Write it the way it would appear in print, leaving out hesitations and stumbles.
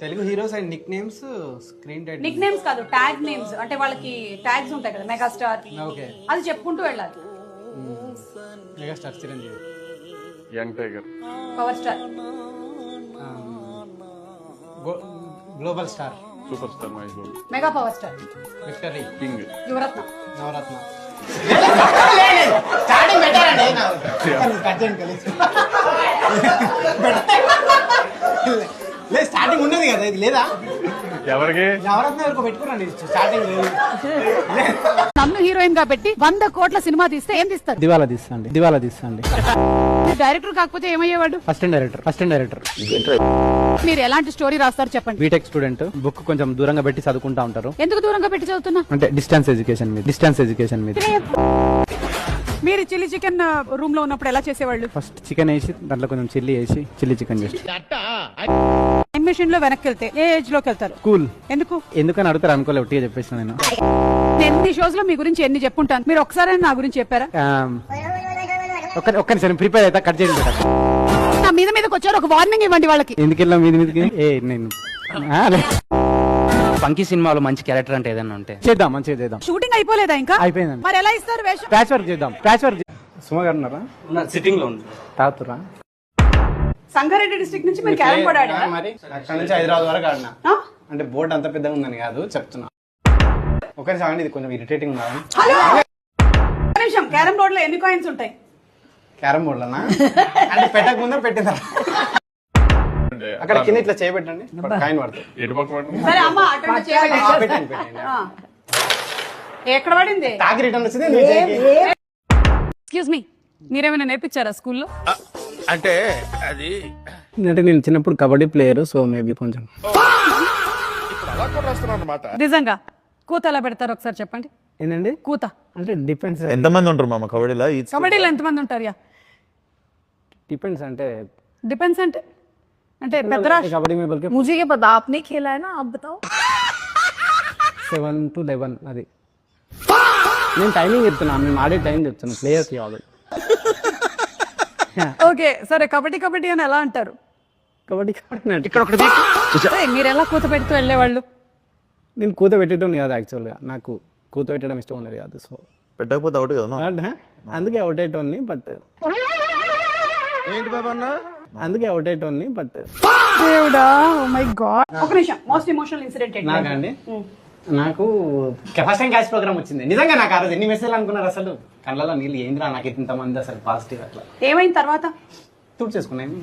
Telugu heroes and Nick names screen title. Nick names కాదు, tag names. అంటే వాళ్ళకి tags ఉంటాయి కదా, మెగాస్టార్. ఓకే, అది చెప్పుకుంటూ వెళ్ళాలి. Megastar Chiranjeevi, young tiger, power star, global star, super star Mahesh Babu, mega power star, victory, king, Yuvaratna, Navaratna. Starting ఉన్నది కదా, ఇది లేదా? ఎవరికి నవరత్న వరకు పెట్టుకున్నాను స్టార్టింగ్. నన్ను హీరోయిన్ గా పెట్టి 100 కోట్ల సినిమా తీస్తే ఏం తీస్తారు? దివాలా తీస్తాండి. డైరెక్టర్ కాకపోతే ఏమయ్యేవాడు? Assistant director. మీరు ఎలాంటి స్టోరీ రాస్తారు చెప్పండి. బీటెక్ స్టూడెంట్, బుక్ కొంచెం దూరంగా పెట్టి చదువుకుంటా ఉంటారు. ఎందుకు దూరంగా పెట్టి చదువుతున్నా? అంటే డిస్టెన్స్ ఎడ్యుకేషన్ మీద. మీరు చిల్లీ చికెన్ రూమ్ లో ఉన్నప్పుడు ఎలా చేసేవాళ్ళు? ఫస్ట్ చికెన్ వేసి దాంట్లో కొంచెం చిల్లీ వేసి చిల్లీ చికెన్ చేసి. టైం మెషిన్ లో వెనక్కి వెళ్తే ఏ ఏజ్ లోకి వెళ్తారు? కూల్. ఎందుకని అడుగుతారు అనుకోలే, ఒట్టిగా చెప్పేసిన నేను. ఎన్ని షోస్ లో మీ గురించి ఎన్ని చెప్పుంటాను, మీరు ఒకసారి నా గురించి చెప్పారా? ఒక్క నిమిషం ప్రిపేర్ అయితే కట్ చేయండి. నా మీదకి వచ్చారు, ఒక వార్నింగ్ ఇవ్వండి వాళ్ళకి. ఎందుకు వెళ్ళాం మీదకి? నేను పంకీ సినిమాలో మంచి క్యారెక్టర్ అంటే ఏదైనా ఉంటే మంచిగా చేద్దాం. షూటింగ్ అయిపోలేదా ఇంకా? అయిపోయిందండి. మరి ఎలా ఇస్తారు వేషం? ప్యాచ్ వర్క్ చేద్దాం. సుమ గారు ఉన్నారా? సిట్టింగ్ లో ఉంది. తాగుతురా? సంగారెడ్డి డిస్ట్రిక్ట్ నుంచి మీరు క్యారమ్ బోర్డ్ ఆడారా? మరి అక్కడ నుంచి హైదరాబాద్ వరకు ఆడినా. అంటే బోర్డు అంత పెద్దగా ఉందని కాదు చెప్తున్నా. ఒకసారి ఇది కొంచెం ఇరిటేటింగ్ ఉందా? నిమిషం, క్యారమ్ బోర్డ్ లో ఎన్ని కాయిన్స్ ఉంటాయి? క్యారమ్ బోర్డ్ లోనా? అంటే పెట్టక ముందే పెట్టిందా? అక్కడ కింద ఇట్లా చేయబెట్టండి, కాయిన్ పడుతుంది. ఎటు పక్క పడుతుంది? సరే అమ్మ, అటెండ్ చేయండి. పెట్టండి. ఎక్కడ పడింది? తాకి రిటర్న్ వచ్చింది. ఎక్స్క్యూజ్ మీ, మీరేమైనా నేర్పించారా స్కూల్లో? అంటే అది అంటే నేను చిన్నప్పుడు కబడ్డీ ప్లేయర్, సో మేబీ కొంచెం. ఇప్పుడు అలా కూడా రాస్తున్నాను అన్నమాట. నిజంగా కూత ఎలా పెడతారు ఒకసారి చెప్పండి. ఏంటండి కూత అంటే డిపెండ్స్. ఎంతమంది ఉంటారు మామ కబడ్డీలో? కబడ్డీలో ఎంతమంది ఉంటారు? డిపెండ్స్ అంటే డిపెండ్స్ అంటే పెద్ద కబడ్డీ में बल्कि मुझे ये पता, आपने खेला है ना, आप बताओ. 7 to 11 అది. నేను టైమింగ్ చెప్తున్నా, మేము ఆడే టైం చెప్తున్నా ప్లేయర్స్ కావాలి. ఓకే సరే, కబడ్డీ అని ఎలా అంటారు? కబడ్డీ ఇక్కడ ఒకటి మీరు ఎలా కూత పెడుతూ వెళ్ళేవాళ్ళు? నేను కూత పెట్టడం కాదు, యాక్చువల్గా నాకు కూత పెట్టడం ఇష్టం ఉన్నది కాదు. సో పెట్టకపోతే అవుట్ కదా, అందుకే అవుట్ అయ్యేటోన్ని. బట్ ఏంటి బాబా అన్న? అందుకే అవుట్ అయ్యేటోన్ని. బట్ దేవుడా, ఓ మై గాడ్. ఒక నిమిషం, మోస్ట్ ఎమోషనల్ ఇన్సిడెంట్ ఏంటి? నాకండి, నాకు ఫస్ట్ టైం క్యాష్ ప్రోగ్రామ్ వచ్చింది. నిజంగా నాకు ఆ రోజు ఎన్ని మెసేజ్లు అనుకున్నారు అసలు, కళ్ళలో నీళ్ళు ఏంద్రా నాకు ఇంతమంది అసలు పాజిటివ్. అట్లా ఏమైంది తర్వాత? తుడి చేసుకున్నాను.